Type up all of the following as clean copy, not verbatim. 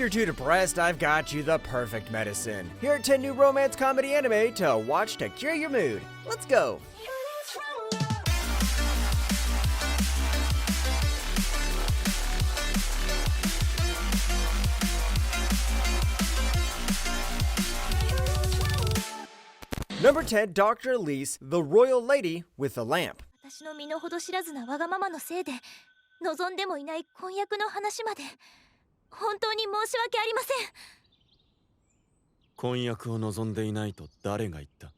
you're too depressed, I've got you the perfect medicine. Here are 10 new romance comedy anime to watch to cure your mood. Let's go! Number 10, Dr. Elise, the Royal Lady with the Lamp. 私の身の程知らずなわがままのせいで望んでもいない婚約の話まで本当に申し訳ありません。婚約を望んでいないと誰が言った？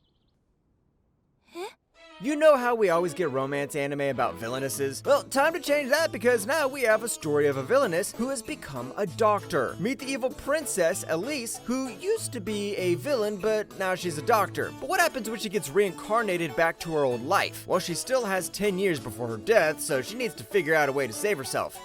You know how we always get romance anime about villainesses? Well, time to change that because now we have a story of a villainess who has become a doctor. Meet the evil princess, Elise, who used to be a villain, but now she's a doctor. But what happens when she gets reincarnated back to her old life? Well, she still has 10 years before her death, so she needs to figure out a way to save herself.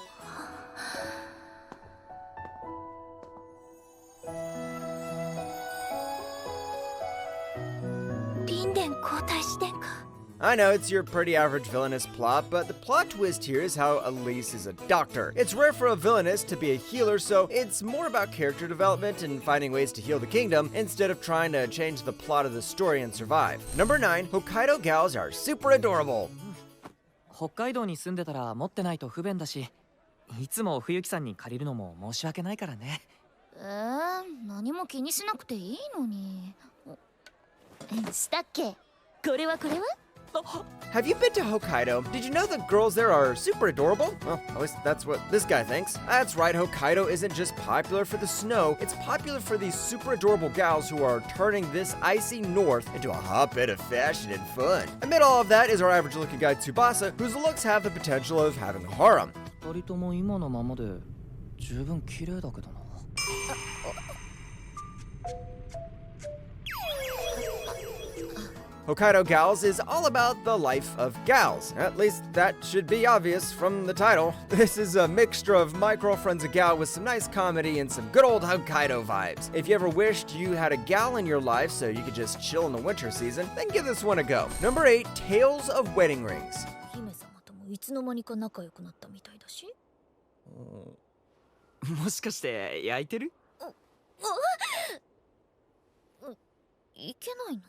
I know it's your pretty average villainous plot, but the plot twist here is how Elise is a doctor. It's rare for a villainess to be a healer, so it's more about character development and finding ways to heal the kingdom instead of trying to change the plot of the story and survive. Number 9, Hokkaido gals are super adorable. 北海道に住んでたら持ってないと不便だし、いつも冬木さんに借りるのも申し訳ないからね。何も気にしなくていいのに。したっけ？これはこれは？ Have you been to Hokkaido? Did you know the girls there are super adorable? Well, at least that's what this guy thinks. That's right, Hokkaido isn't just popular for the snow, it's popular for these super adorable gals who are turning this icy north into a hotbed of fashion and fun. Amid all of that is our average looking guy Tsubasa, whose looks have the potential of having a harem. 二人とも今のままで十分綺麗だけどな。Hokkaido Gals is all about the life of gals. At least that should be obvious from the title. This is a mixture of My Girlfriend's a Gal with some nice comedy and some good old Hokkaido vibes. If you ever wished you had a gal in your life so you could just chill in the winter season, then give this one a go. Number 8, Tales of Wedding Rings. 姫様ともいつの間にか仲良くなったみたいだし。もしかして焼いてる？いけないの。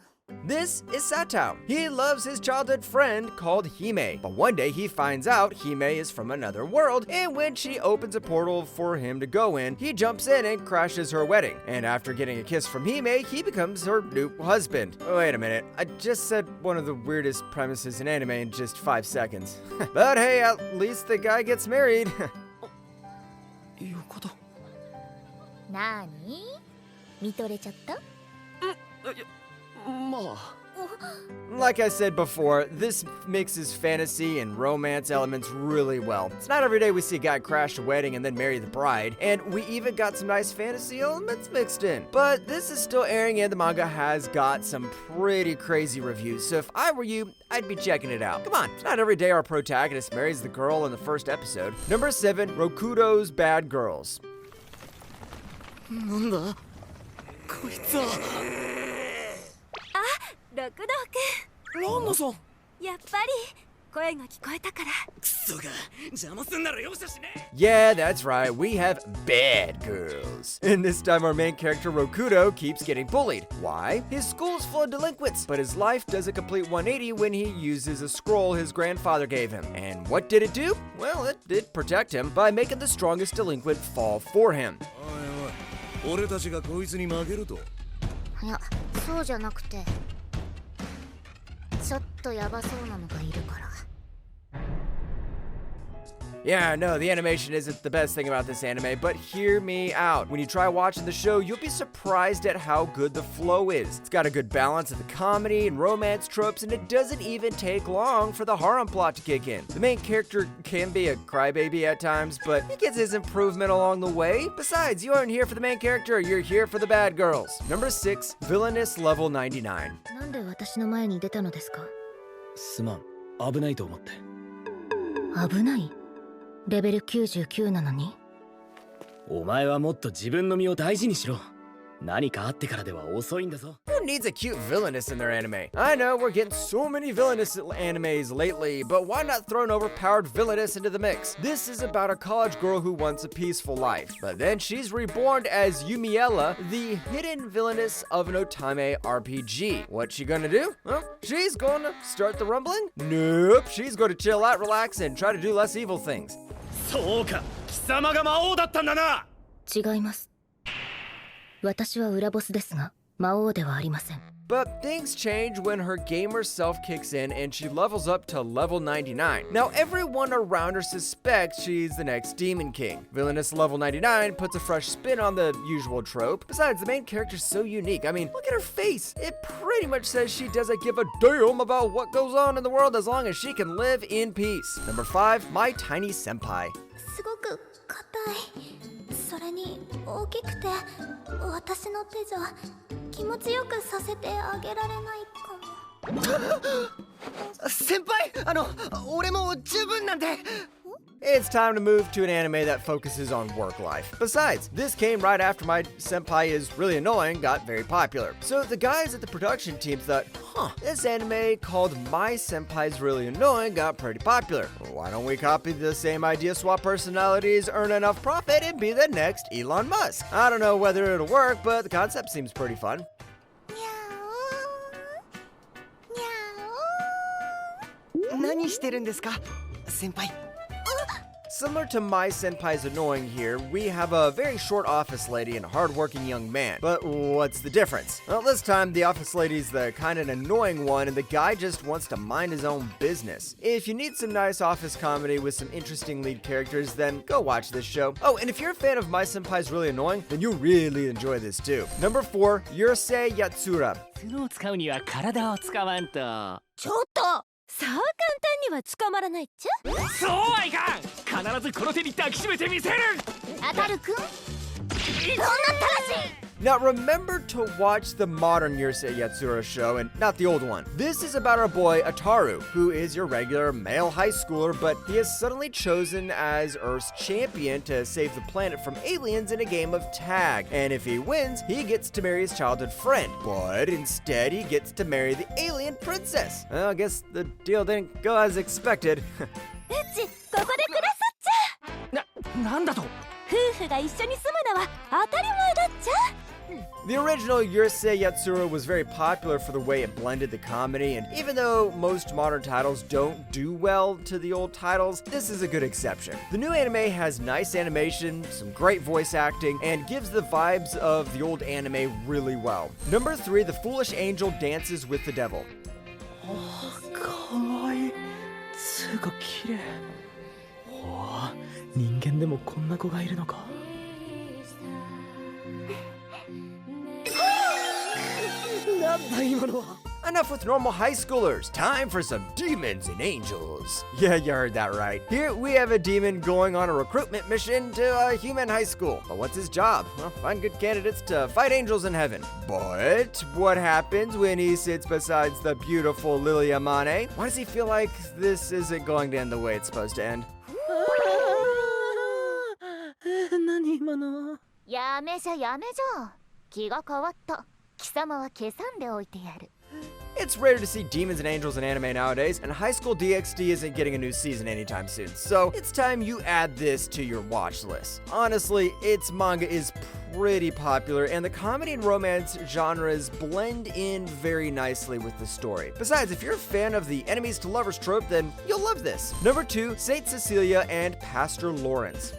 This is Satao. He loves his childhood friend called Hime, but one day he finds out Hime is from another world, and when she opens a portal for him to go in, he jumps in and crashes her wedding. And after getting a kiss from Hime, he becomes her new husband. Wait a minute, I just said one of the weirdest premises in anime in just 5 seconds. But hey, at least the guy gets married. いうこと。なーに？見とれちゃった？ Like I said before, this mixes fantasy and romance elements really well. It's not every day we see a guy crash a wedding and then marry the bride, and we even got some nice fantasy elements mixed in. But this is still airing and the manga has got some pretty crazy reviews, so if I were you, I'd be checking it out. Come on, it's not every day our protagonist marries the girl in the first episode. Number 7, Rokudo's Bad Girls. なんだ？こいつは。 六道くん。ランナさん。やっぱり声が聞こえたから。クソが邪魔すんなら容赦しね。 Yeah, that's right, we have bad girls. And this time our main character Rokudo keeps getting bullied. Why? His school is full of delinquents, but his life does a complete 180 when he uses a scroll his grandfather gave him. And what did it do? Well, it did protect him by making the strongest delinquent fall for him. 俺たちがこいつに負けると。いや、そうじゃなくて。 ちょっとヤバそうなのがいるから。 Yeah, no, the animation isn't the best thing about this anime, but hear me out. When you try watching the show, you'll be surprised at how good the flow is. It's got a good balance of the comedy and romance tropes, and it doesn't even take long for the harem plot to kick in. The main character can be a crybaby at times, but he gets his improvement along the way. Besides, you aren't here for the main character, you're here for the bad girls. Number 6, Villainous Level 99. なんで私の前に出たのですか？すまん、危ないと思って。危ない？ レベル99なのに？お前はもっと自分の身を大事にしろ。何かあってからでは遅いんだぞ。 Who needs a cute villainess in their anime? I know we're getting so many villainous animes lately, but why not throw an overpowered villainess into the mix? This is about a college girl who wants a peaceful life, but then she's reborn as Yumiella, the hidden villainess of an Otame RPG. What's she gonna do? Well, she's gonna start the rumbling? Nope, she's going to chill out, relax, and try to do less evil things. そうか、貴様が魔王だったんだな。違います。私は裏ボスですが、魔王ではありません。But things change when her gamer self kicks in and she levels up to level 99. Now everyone around her suspects she's the next Demon King. Villainous level 99 puts a fresh spin on the usual trope. Besides, the main character's so unique. I mean, look at her face. It pretty much says she doesn't give a damn about what goes on in the world as long as she can live in peace. Number 5, My Tiny Senpai. すごく硬い。それに大きくて、私の手じゃ気持ちよくさせてあげられないかも。先輩、俺も十分なんで。 It's time to move to an anime that focuses on work life. Besides, this came right after My Senpai is Really Annoying got very popular. So the guys at the production team thought, this anime called My Senpai's Really Annoying got pretty popular. Why don't we copy the same idea, swap personalities, earn enough profit, and be the next Elon Musk? I don't know whether it'll work, but the concept seems pretty fun. 何してるんですか、先輩。 Similar to My Senpai's Annoying here, we have a very short office lady and a hardworking young man. But what's the difference? Well, this time the office lady's the kind of annoying one and the guy just wants to mind his own business. If you need some nice office comedy with some interesting lead characters, then go watch this show. Oh, and if you're a fan of My Senpai's Really Annoying, then you'll really enjoy this too. Number 4, Yurusei Yatsura. 角を使うには体を使わんと。ちょっとさあ簡単には捕まらないっちゃ。そうはいかん。必ずこの手に抱きしめてみせる。あたるくん、どんなたらし。 Now remember to watch the modern Yurusei Yatsura show and not the old one. This is about our boy Ataru, who is your regular male high schooler, but he is suddenly chosen as Earth's champion to save the planet from aliens in a game of tag. And if he wins, he gets to marry his childhood friend. But instead, he gets to marry the alien princess. Well, I guess the deal didn't go as expected. うちここで暮らすっちゃ。なんだと。夫婦が一緒に住むのは当たり前だっちゃ。 The original Yurusei Yatsura was very popular for the way it blended the comedy, and even though most modern titles don't do well to the old titles, this is a good exception. The new anime has nice animation, some great voice acting, and gives the vibes of the old anime really well. Number 3, The Foolish Angel Dances with the Devil. かわいい。つうか綺麗。おお、人間でもこんな子がいるのか。 Enough with normal high schoolers. Time for some demons and angels. Yeah, you heard that right. Here we have a demon going on a recruitment mission to a human high school. But what's his job? Well, find good candidates to fight angels in heaven. But what happens when he sits beside the beautiful Lilia Mane? Why does he feel like this isn't going to end the way it's supposed to end? 何今の。やめじゃやめじゃ。気が変わった。貴様は消さんでおいてやる。 It's rare to see demons and angels in anime nowadays, and High School DxD isn't getting a new season anytime soon, so it's time you add this to your watch list. Honestly, its manga is pretty popular, and the comedy and romance genres blend in very nicely with the story. Besides, if you're a fan of the enemies to lovers trope, then you'll love this. Number 2, Saint Cecilia and Pastor Lawrence.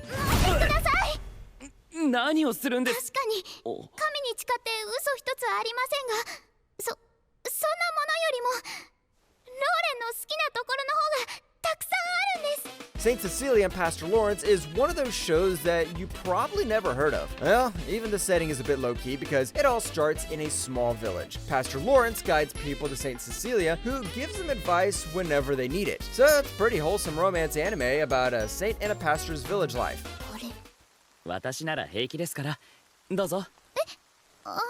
何をするんです。確かに神に誓って嘘一つありませんが、そんなものよりもローレンの好きなところの方がたくさんあるんです。 Saint Cecilia and Pastor Lawrence is one of those shows that you probably never heard of. Well, even the setting is a bit low-key because it all starts in a small village. Pastor Lawrence guides people to Saint Cecilia, who gives them advice whenever they need it. So it's a pretty wholesome romance anime about a saint and a pastor's village life. 私なら平気ですから、どうぞ。ローレンが風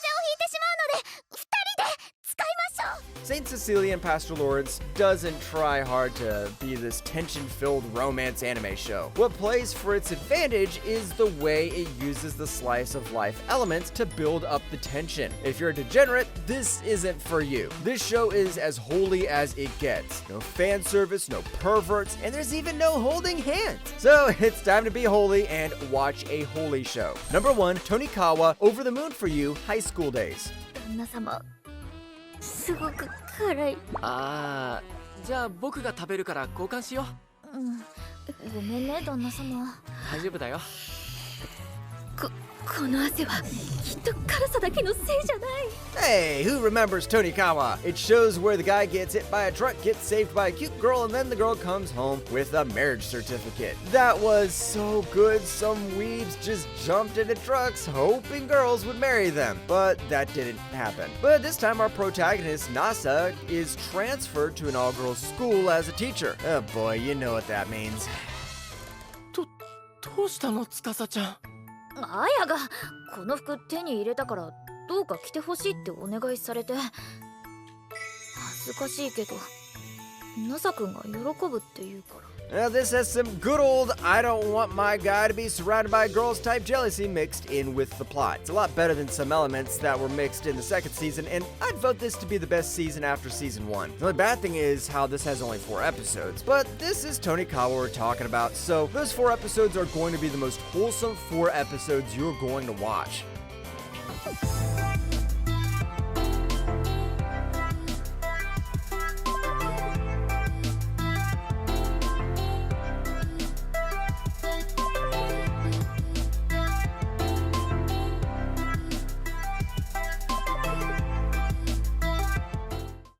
邪をひいてしまうので、2人で使いましょう。Saint Cecilia and Pastor Lawrence doesn't try hard to be this tension-filled romance anime show. What plays for its advantage is the way it uses the slice of life elements to build up the tension. If you're a degenerate, this isn't for you. This show is as holy as it gets. No fan service, no perverts, and there's even no holding hands. So it's time to be holy and watch a holy show. Number 1, Tonikawa, Over the Moon for You, High School Days. 旦那様すごく辛い。あー、じゃあ僕が食べるから交換しよう。ごめんね旦那様。大丈夫だよ。この汗はきっと辛さだけのせいじゃない。 Hey, who remembers Tonikawa? It shows where the guy gets hit by a truck, gets saved by a cute girl, and then the girl comes home with a marriage certificate. That was so good. Some weebs just jumped into trucks hoping girls would marry them, but that didn't happen. But this time our protagonist, Nasa, is transferred to an all-girls school as a teacher. Oh boy, you know what that means. どうしたの司ちゃん。あやがこの服手に入れたからどうか着てほしいってお願いされて、恥ずかしいけどナサ君が喜ぶって言うから。 Now this has some good old I don't want my guy to be surrounded by girls type jealousy mixed in with the plot. It's a lot better than some elements that were mixed in the second season, and I'd vote this to be the best season after season 1. The only bad thing is how this has only 4 episodes, but this is Tonikawa we're talking about, so those 4 episodes are going to be the most wholesome 4 episodes you're going to watch.